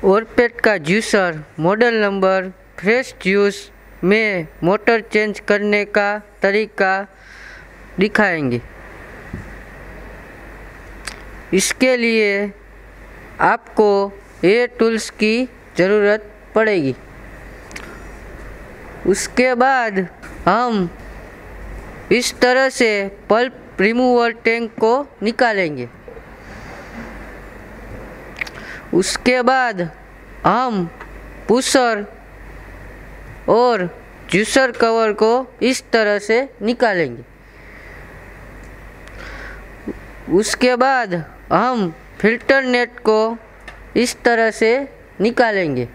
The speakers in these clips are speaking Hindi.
ओरपेट का juicer model number fresh juice में मोटर चेंज करने का तरीका दिखाएंगे। इसके लिए आपको ये टूल्स की ज़रूरत पड़ेगी। उसके बाद हम इस तरह से पल्प रिमूवल टैंक को निकालेंगे। उसके बाद हम पुशर और जूसर कवर को इस तरह से निकालेंगे। उसके बाद हम फिल्टर नेट को इस तरह से निकालेंगे।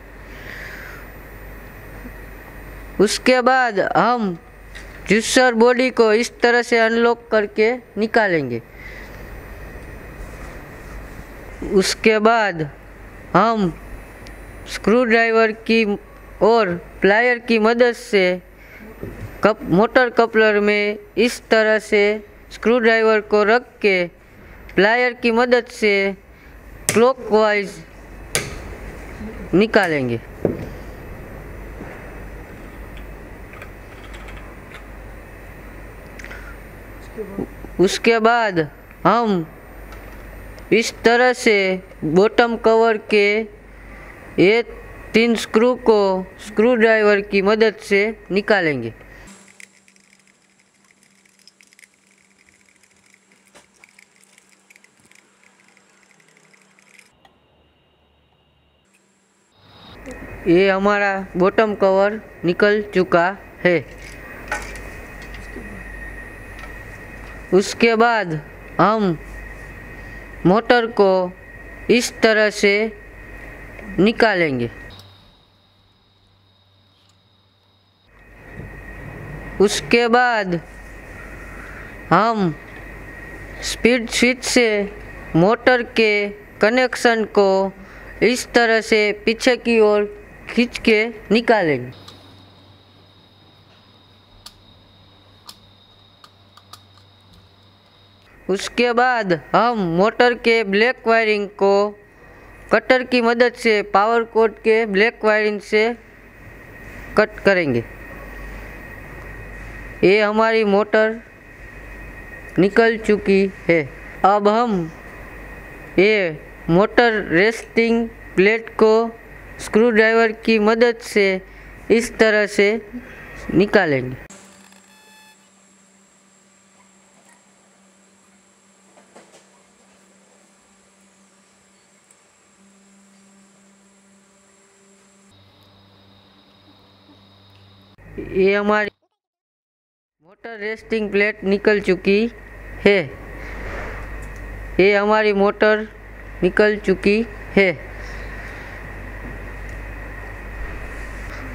उसके बाद हम जूसर बॉडी को इस तरह से अनलॉक करके निकालेंगे। उसके बाद हम स्क्रू ड्राइवर की और प्लायर की मदद से मोटर कपलर में इस तरह से स्क्रू ड्राइवर को रख के प्लायर की मदद से क्लॉकवाइज निकालेंगे। उसके बाद हम इस तरह से बॉटम कवर के ये 3 स्क्रू को स्क्रू ड्राइवर की मदद से निकालेंगे। ये हमारा बॉटम कवर निकल चुका है। उसके बाद हम मोटर को इस तरह से निकालेंगे। उसके बाद हम स्पीड स्विच से मोटर के कनेक्शन को इस तरह से पीछे की ओर खींच के निकालेंगे। उसके बाद हम मोटर के ब्लैक वायरिंग को कटर की मदद से पावर कोड के ब्लैक वायरिंग से कट करेंगे। ये हमारी मोटर निकल चुकी है। अब हम ये मोटर रेस्टिंग प्लेट को स्क्रू ड्राइवर की मदद से इस तरह से निकालेंगे। ये हमारी मोटर रेस्टिंग प्लेट निकल चुकी है। ये हमारी मोटर निकल चुकी है।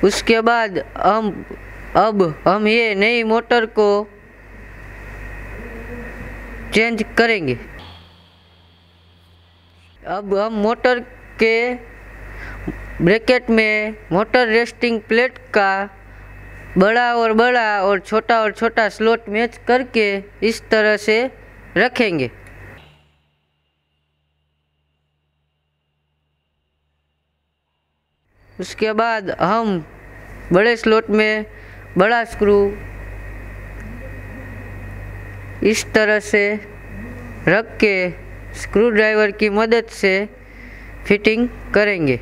उसके बाद हम ये नई मोटर को चेंज करेंगे। अब हम मोटर के ब्रैकेट में मोटर रेस्टिंग प्लेट का बड़ा और छोटा स्लॉट मैच करके इस तरह से रखेंगे। उसके बाद हम बड़े स्लॉट में बड़ा स्क्रू इस तरह से रख के स्क्रू ड्राइवर की मदद से फिटिंग करेंगे।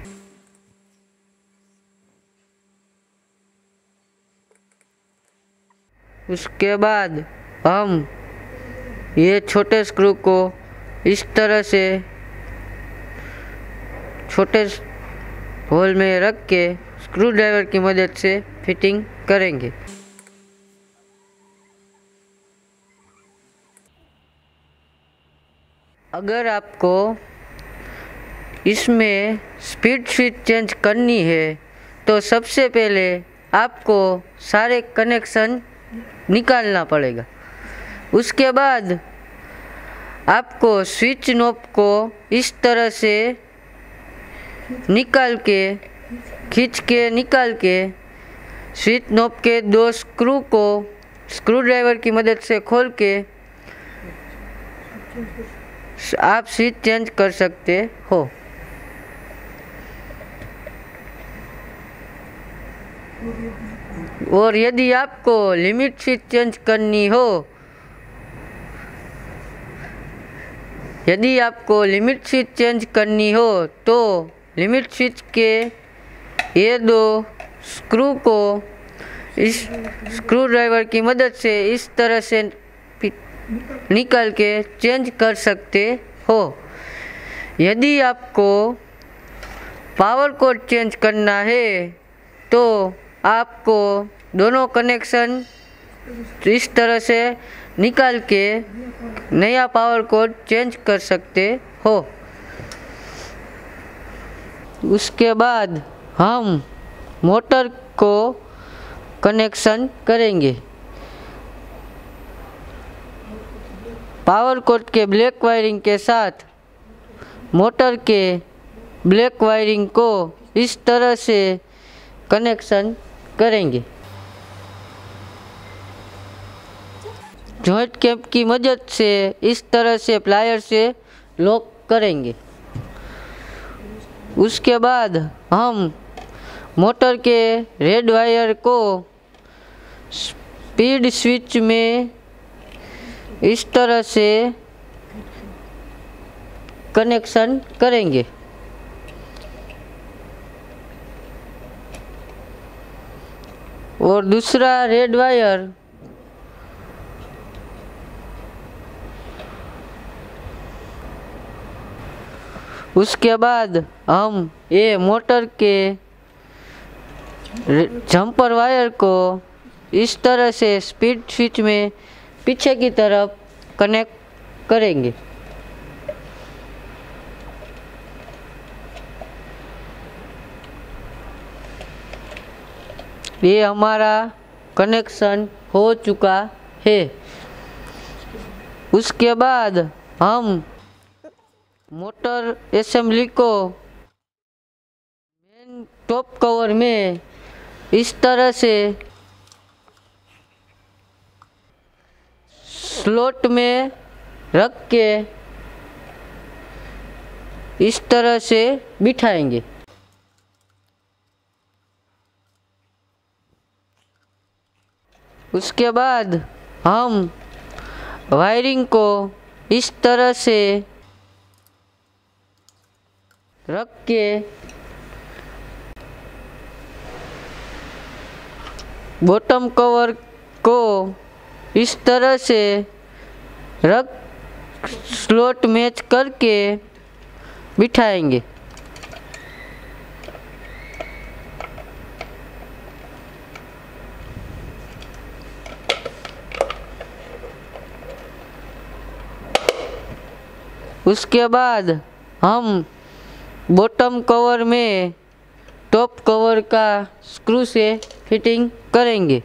उसके बाद हम ये छोटे स्क्रू को इस तरह से छोटे होल में रख के स्क्रू ड्राइवर की मदद से फिटिंग करेंगे। अगर आपको इसमें स्पीड स्विच चेंज करनी है तो सबसे पहले आपको सारे कनेक्शन निकालना पड़ेगा। उसके बाद आपको स्विच नॉब को इस तरह से खींच के निकाल के स्विच नॉब के 2 स्क्रू को स्क्रू ड्राइवर की मदद से खोल के आप स्विच चेंज कर सकते हो। और यदि आपको लिमिट स्विच चेंज करनी हो, तो लिमिट स्विच के ये दो स्क्रू को इस स्क्रू ड्राइवर की मदद से इस तरह से निकाल के चेंज कर सकते हो। यदि आपको पावर कोड चेंज करना है तो आपको दोनों कनेक्शन इस तरह से निकाल के नया पावर कोड चेंज कर सकते हो। उसके बाद हम मोटर को कनेक्शन करेंगे। पावर कोड के ब्लैक वायरिंग के साथ मोटर के ब्लैक वायरिंग को इस तरह से कनेक्शन करेंगे। जॉइंट कैप की मदद से इस तरह से प्लायर से लॉक करेंगे। उसके बाद हम मोटर के रेड वायर को स्पीड स्विच में इस तरह से कनेक्शन करेंगे। और दूसरा रेड वायर उसके बाद हम ये मोटर के जंपर वायर को इस तरह से स्पीड स्विच में पीछे की तरफ कनेक्ट करेंगे। ये हमारा कनेक्शन हो चुका है। उसके बाद हम मोटर असेंबली को मेन टॉप कवर में इस तरह से स्लॉट में रख के इस तरह से बिठाएंगे। उसके बाद हम वायरिंग को इस तरह से रख के बॉटम कवर को इस तरह से रख स्लॉट मैच करके बिठाएंगे। उसके बाद हम बॉटम कवर में टॉप कवर का स्क्रू से फिटिंग करेंगे।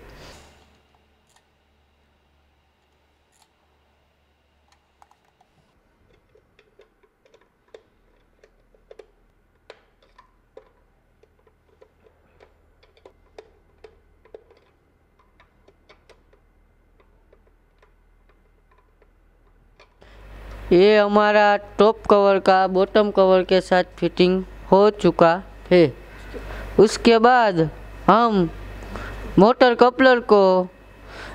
ये हमारा टॉप कवर का बॉटम कवर के साथ फिटिंग हो चुका है। उसके बाद हम मोटर कपलर को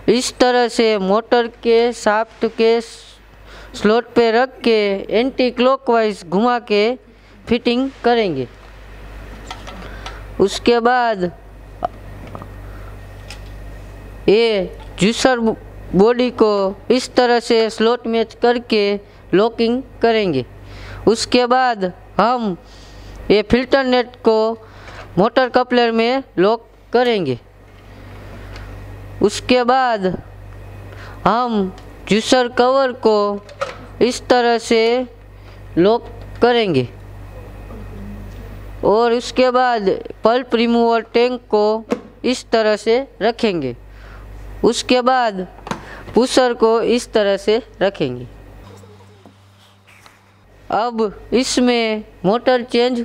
इस तरह से मोटर के शाफ्ट के स्लॉट पे रख के एंटी क्लॉकवाइज घुमा के फिटिंग करेंगे। उसके बाद ये जूसर बॉडी को इस तरह से स्लॉट मैच करके लॉकिंग करेंगे। उसके बाद हम ये फिल्टर नेट को मोटर कपलर में लॉक करेंगे। उसके बाद हम जूसर कवर को इस तरह से लॉक करेंगे और उसके बाद पल्प रिमूवर टैंक को इस तरह से रखेंगे। उसके बाद पुशर को इस तरह से रखेंगे। अब इसमें मोटर चेंज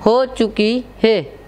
हो चुकी है।